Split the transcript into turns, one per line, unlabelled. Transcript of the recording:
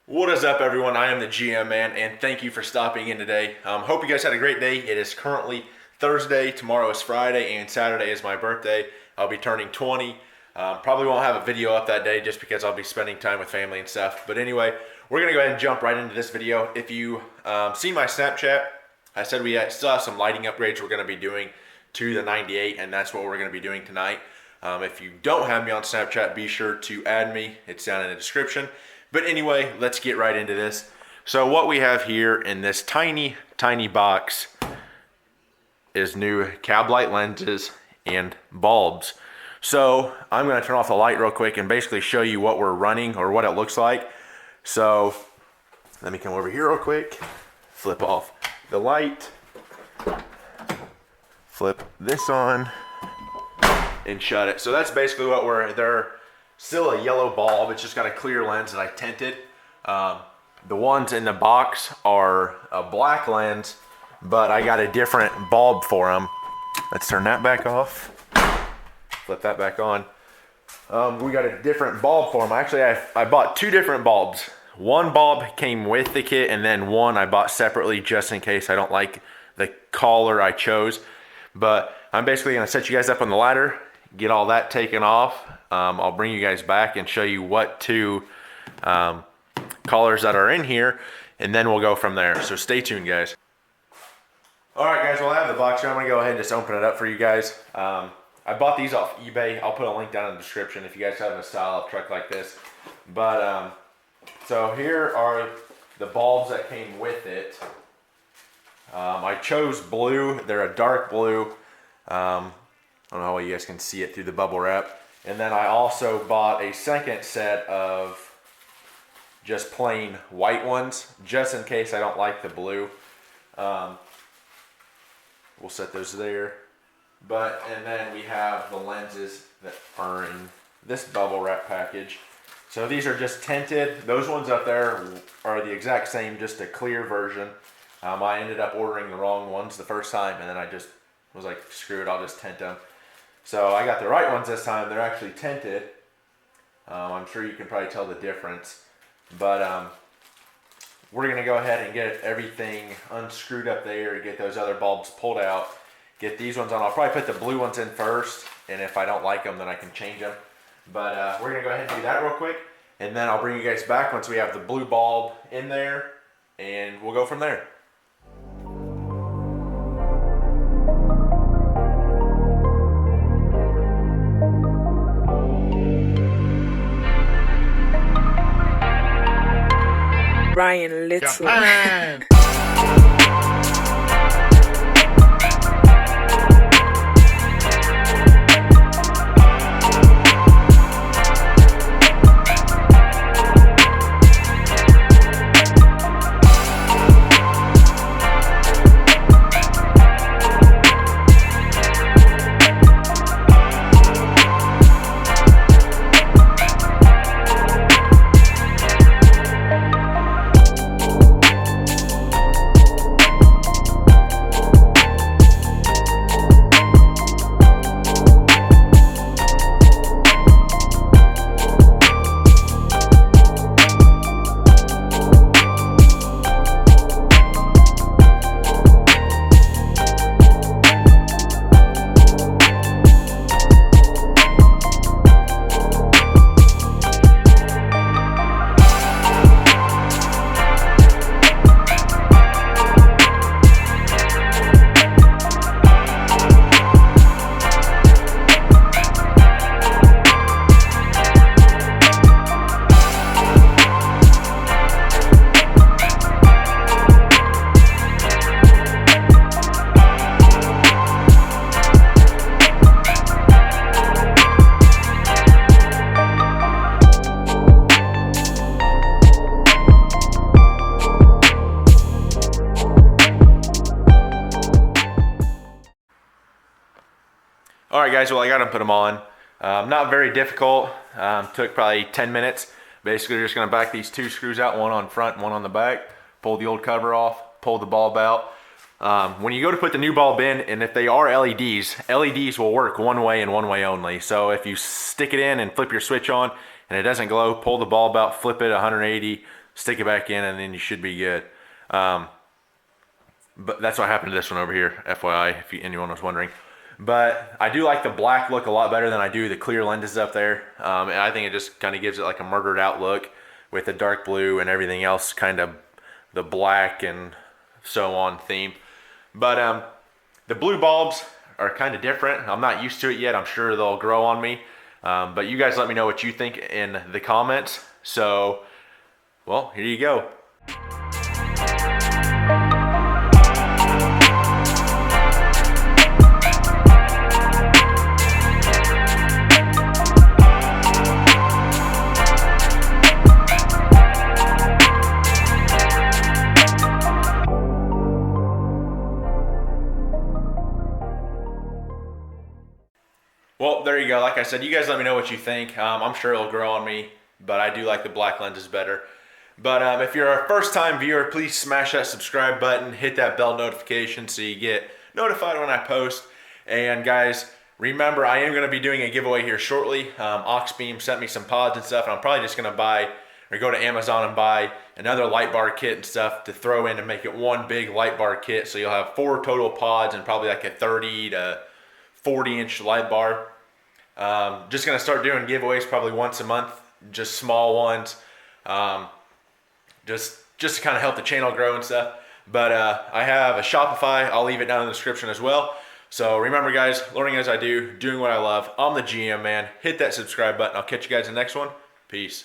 What is up, everyone? I am the GM Man, and thank you for stopping in today. Hope you guys had a great day. It is currently Thursday, tomorrow is Friday, and Saturday is my birthday. I'll be turning 20. Probably won't have a video up that day just because I'll be spending time with family and stuff. But anyway, we're going to go ahead and jump right into this video. If you seen my Snapchat, I said we still have some lighting upgrades we're going to be doing to the 98, and that's what we're going to be doing tonight. If you don't have me on Snapchat, be sure to add me. It's down in the description. But anyway, let's get right into this. So what we have here in this tiny, tiny box is new cab light lenses and bulbs. So I'm going to turn off the light real quick and basically show you what we're running or what it looks like. So let me come over here real quick, flip off the light, flip this on, and shut it. So that's basically what they're still a yellow bulb. It's just got a clear lens that I tinted. The ones in the box are a black lens, but I got a different bulb for them. Let's turn that back off. Flip that back on. We got a different bulb for them. Actually, I bought two different bulbs. One bulb came with the kit, and then one I bought separately just in case I don't like the color I chose. But I'm basically gonna set you guys up on the ladder, get all that taken off. I'll bring you guys back and show you what two colors that are in here, and then we'll go from there. So stay tuned, guys. All right, guys, well, I have the box here. I'm gonna go ahead and just open it up for you guys. I bought these off eBay. I'll put a link down in the description if you guys have a style of truck like this. But so here are the bulbs that came with it. I chose blue. They're a dark blue. I don't know how you guys can see it through the bubble wrap. And then I also bought a second set of just plain white ones, just in case I don't like the blue. We'll set those there. And then we have the lenses that are in this bubble wrap package. So these are just tinted. Those ones up there are the exact same, just a clear version. I ended up ordering the wrong ones the first time, and then I just was like, screw it, I'll just tint them. So I got the right ones this time. They're actually tinted. I'm sure you can probably tell the difference. But we're going to go ahead and get everything unscrewed up there, get those other bulbs pulled out, get these ones on. I'll probably put the blue ones in first, and if I don't like them, then I can change them. But we're going to go ahead and do that real quick, and then I'll bring you guys back once we have the blue bulb in there, and we'll go from there.
Ryan Little.
Japan.
All right, guys, well, I got them put them on. Not very difficult. Took probably 10 minutes. Basically, you're just gonna back these two screws out, one on front, one on the back. Pull the old cover off, pull the bulb out. When you go to put the new bulb in, and if they are LEDs, LEDs will work one way and one way only. So if you stick it in and flip your switch on and it doesn't glow, pull the bulb out, flip it 180, stick it back in, and then you should be good. But that's what happened to this one over here, FYI, if anyone was wondering. But I do like the black look a lot better than I do the clear lenses up there. And I think it just kind of gives it like a murdered out look with the dark blue and everything else, kind of the black and so on theme. But the blue bulbs are kind of different. I'm not used to it yet. I'm sure they'll grow on me. But you guys let me know what you think in the comments. So, well, here you go. Well, there you go. Like I said, you guys let me know what you think. I'm sure it'll grow on me, but I do like the black lenses better. But if you're a first-time viewer, please smash that subscribe button, hit that bell notification so you get notified when I post. And guys, remember, I am going to be doing a giveaway here shortly. Oxbeam sent me some pods and stuff, and I'm probably just going to buy or go to Amazon and buy another light bar kit and stuff to throw in to make it one big light bar kit. So you'll have 4 total pods and probably like a 30 to 40-inch light bar. Just gonna start doing giveaways probably once a month, just small ones, just to kind of help the channel grow and stuff. But I have a Shopify. I'll leave it down in the description as well. So remember, guys, learning as I do, doing what I love. I'm the GM man. Hit that subscribe button. I'll catch you guys in the next one. Peace.